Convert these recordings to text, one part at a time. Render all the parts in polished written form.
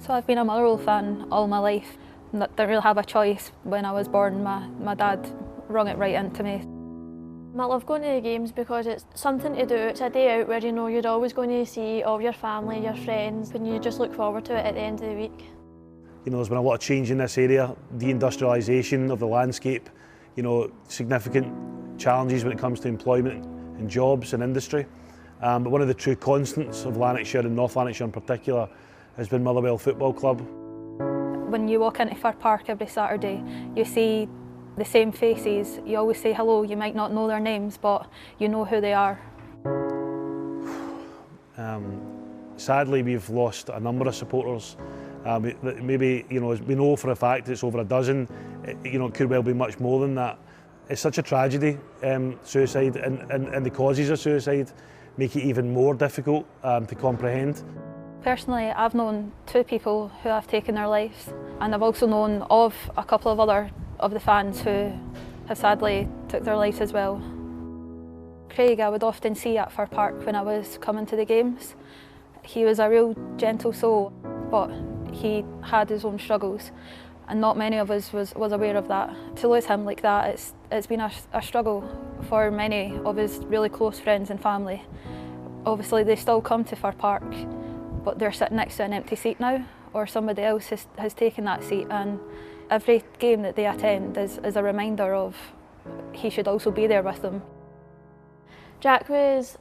So I've been a Motherwell fan all my life. Didn't really have a choice when I was born. My dad rung it right into me. I love going to the games because it's something to do. It's a day out where you know you're always going to see all your family, your friends, and you just look forward to it at the end of the week. You know, there's been a lot of change in this area, deindustrialisation of the landscape, you know, significant challenges when it comes to employment and jobs and industry. But one of the true constants of Lanarkshire and North Lanarkshire in particular has been Motherwell Football Club. When you walk into Fir Park every Saturday, you see the same faces. You always say hello. You might not know their names, but you know who they are. Sadly, we've lost a number of supporters. Maybe, you know, we know for a fact it's over a dozen. You know, it could well be much more than that. It's such a tragedy, suicide, and the causes of suicide make it even more difficult to comprehend. Personally, I've known 2 people who have taken their lives, and I've also known of a couple of other of the fans who have sadly took their lives as well. Craig I would often see at Fir Park when I was coming to the games. He was a real gentle soul, but he had his own struggles, and not many of us was aware of that. To lose him like that, it's been a struggle for many of his really close friends and family. Obviously they still come to Fir Park, but they're sitting next to an empty seat now, or somebody else has taken that seat, and every game that they attend is a reminder of he should also be there with them. Jack was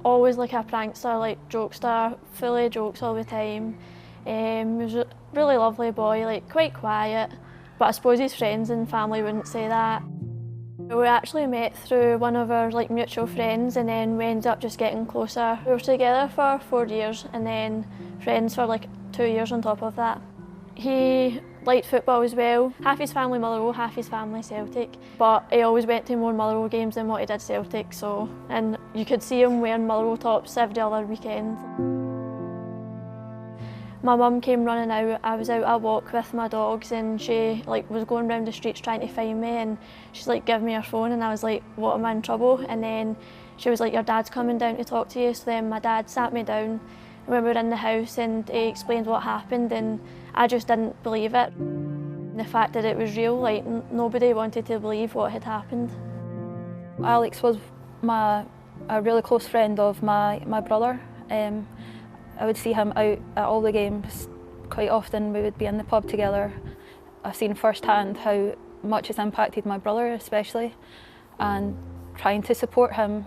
always like a prankster, like jokester, full of jokes all the time. He was a really lovely boy, like quite quiet, but I suppose his friends and family wouldn't say that. We actually met through one of our like mutual friends, and then we ended up just getting closer. We were together for 4 years and then friends for like 2 years on top of that. He liked football as well. Half his family Motherwell, half his family Celtic, but he always went to more Motherwell games than what he did Celtic, and you could see him wearing Motherwell tops every other weekend. My mum came running out. I was out a walk with my dogs, and she was going round the streets trying to find me, and she's like, give me your phone, and I was like, what, am I in trouble? And then she was like, your dad's coming down to talk to you. So then my dad sat me down when we were in the house, and he explained what happened, and I just didn't believe it. The fact that it was real, like nobody wanted to believe what had happened. Alex was a really close friend of my brother. I would see him out at all the games quite often. We would be in the pub together. I've seen firsthand how much it's impacted my brother especially, and trying to support him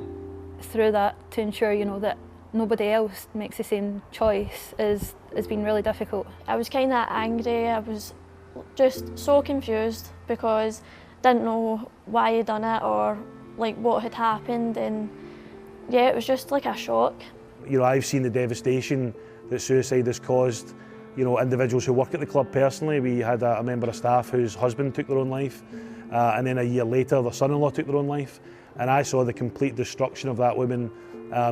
through that to ensure, you know, that nobody else makes the same choice has been really difficult. I was kind of angry. I was just so confused because I didn't know why he'd done it or like what had happened, and yeah, it was just like a shock. You know, I've seen the devastation that suicide has caused, you know, individuals who work at the club personally. We had a member of staff whose husband took their own life, and then a year later their son-in-law took their own life, and I saw the complete destruction of that woman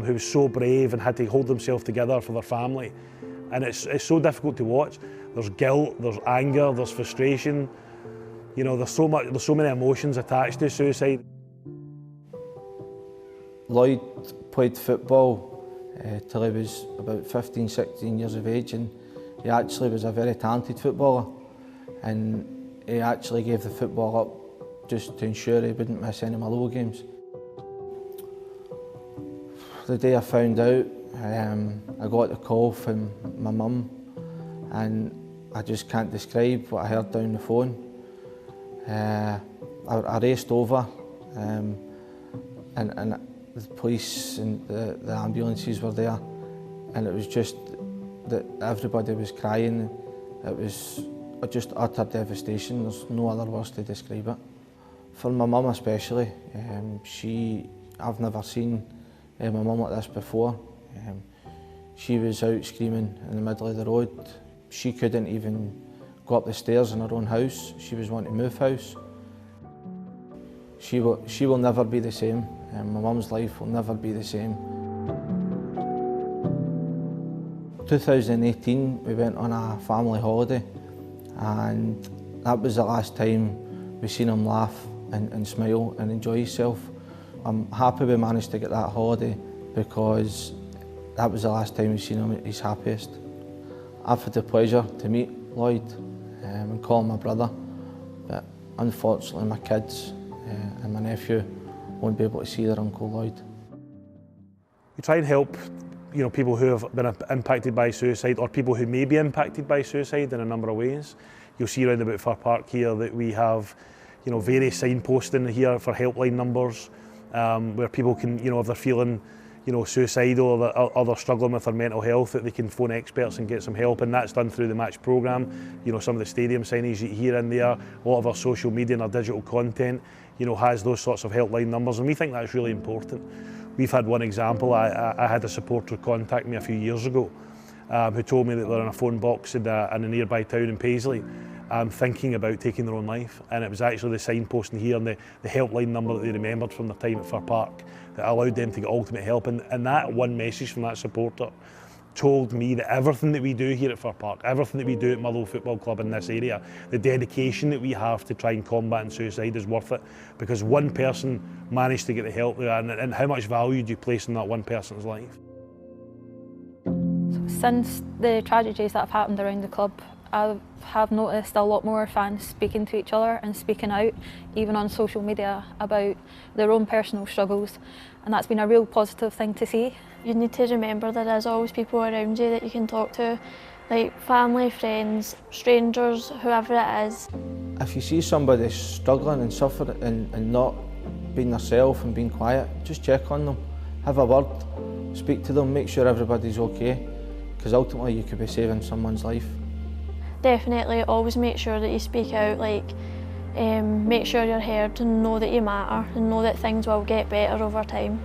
who was so brave and had to hold themselves together for their family. And it's so difficult to watch. There's guilt, there's anger, there's frustration. You know, there's so many emotions attached to suicide. Lloyd played football till he was about 15, 16 years of age, and he actually was a very talented footballer, and he actually gave the football up just to ensure he wouldn't miss any Motherwell games. The day I found out, I got a call from my mum, and I just can't describe what I heard down the phone. I raced over, and the police and the ambulances were there, and it was just that everybody was crying. It was just utter devastation. There's no other words to describe it. For my mum especially, I've never seen my mum like this before. She was out screaming in the middle of the road. She couldn't even go up the stairs in her own house. She was wanting to move house. She will never be the same. My mum's life will never be the same. 2018, we went on a family holiday, and that was the last time we seen him laugh and smile and enjoy himself. I'm happy we managed to get that holiday because that was the last time we seen him at his happiest. I've had the pleasure to meet Lloyd and call him my brother, but unfortunately my kids and my nephew won't be able to see their Uncle Lloyd. We try and help people who have been impacted by suicide, or people who may be impacted by suicide, in a number of ways. You'll see around about Fir Park here that we have various signposting here for helpline numbers, where people can, if they're feeling suicidal or they're struggling with their mental health, that they can phone experts and get some help, and that's done through the match programme. Some of the stadium signage here and there, a lot of our social media and our digital content has those sorts of helpline numbers, and we think that's really important. We've had one example. I had a supporter contact me a few years ago who told me that they're in a phone box in a nearby town in Paisley thinking about taking their own life, and it was actually the signposting here and the helpline number that they remembered from their time at Fir Park that allowed them to get ultimate help, and that one message from that supporter told me that everything that we do here at Fir Park, everything that we do at Motherwell Football Club in this area, the dedication that we have to try and combat suicide is worth it, because one person managed to get the help there, and how much value do you place in that one person's life? Since the tragedies that have happened around the club, I have noticed a lot more fans speaking to each other and speaking out, even on social media, about their own personal struggles, and that's been a real positive thing to see. You need to remember there is always people around you that you can talk to, like family, friends, strangers, whoever it is. If you see somebody struggling and suffering and not being themselves and being quiet, just check on them, have a word, speak to them, make sure everybody's okay, because ultimately you could be saving someone's life. Definitely always make sure that you speak out, make sure you're heard and know that you matter and know that things will get better over time.